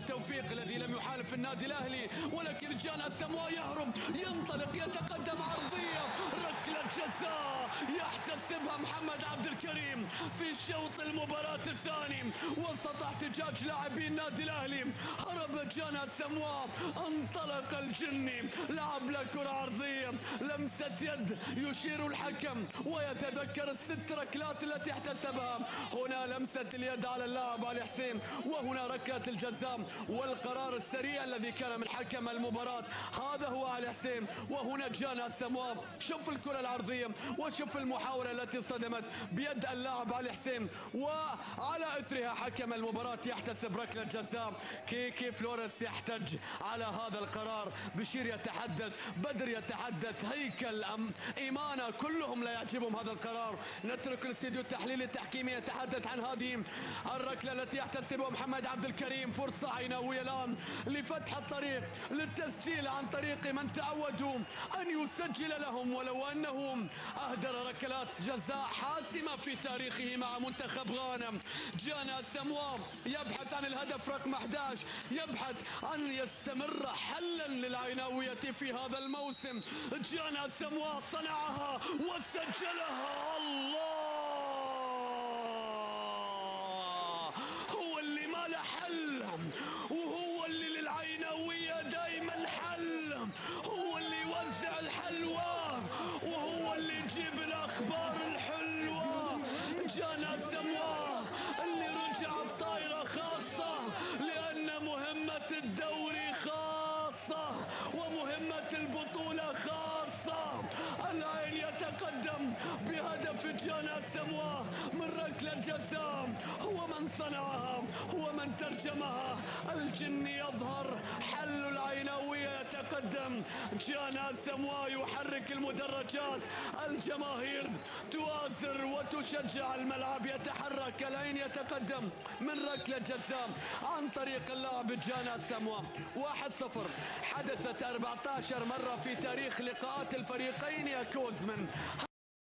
التوفيق الذي لم يحالف النادي الاهلي، ولكن جان اساموا يهرب، ينطلق، يتقدم عرضيه، ركله جزاء يحتسبها محمد عبد الكريم في شوط المباراه الثاني وسط احتجاج لاعبي النادي الاهلي. هرب جان اساموا، انطلق الجني، لعب له كره عرضيه، لمسه يد يشير الحكم ويتذكر الست ركلات التي احتسبها. هنا لمسه اليد على اللاعب علي حسين، وهنا ركله الجزاء، والقرار السريع الذي كان من حكم المباراه هذا هو علي حسين. وهنا جان اساموا، شوف الكره العرضيه وشوف المحاوله التي صدمت بيد اللاعب علي حسين، وعلى اثرها حكم المباراه يحتسب ركله جزاء. كيكي فلوريس يحتج على هذا القرار، بشير يتحدث، بدر يتحدث، هيكل، إيمانا، كلهم لا يعجبهم هذا القرار. نترك الاستديو التحليلي التحكيمي يتحدث عن هذه الركله التي يحتسبها محمد عبد الكريم. فرصه عيناويه الان لفتح الطريق للتسجيل عن طريق من تعودوا ان يسجل لهم، ولو انه اهدر ركلات جزاء حاسمه في تاريخه مع منتخب غانا. جان اساموا يبحث عن الهدف رقم 11، يبحث عن يستمر حلا للعيناويه في هذا الموسم. جان اساموا صنعها وسجلها. الله، هو اللي ما له حل، وهو اللي للعيناويه دايما حل، هو اللي يوزع الحلوى، وهو اللي يجيب الاخبار الحلوه. جان اساموا اللي رجع بطايره خاصه، لان مهمه الدوري خاصه ومهمه البطوله خاصه. العين يتقدم بهدف جان اساموا من ركله جزاء، هو من صنعها، هو من ترجمها. الجني يظهر، حل العيناويه يتقدم. جان اساموا يحرك المدرجات، الجماهير توازر وتشجع الملعب، يتحرك. العين يتقدم من ركله جزاء عن طريق اللاعب جان اساموا. 1-0. حدثت 14 مره في تاريخ لقاءات الفريقين يا كوزمن.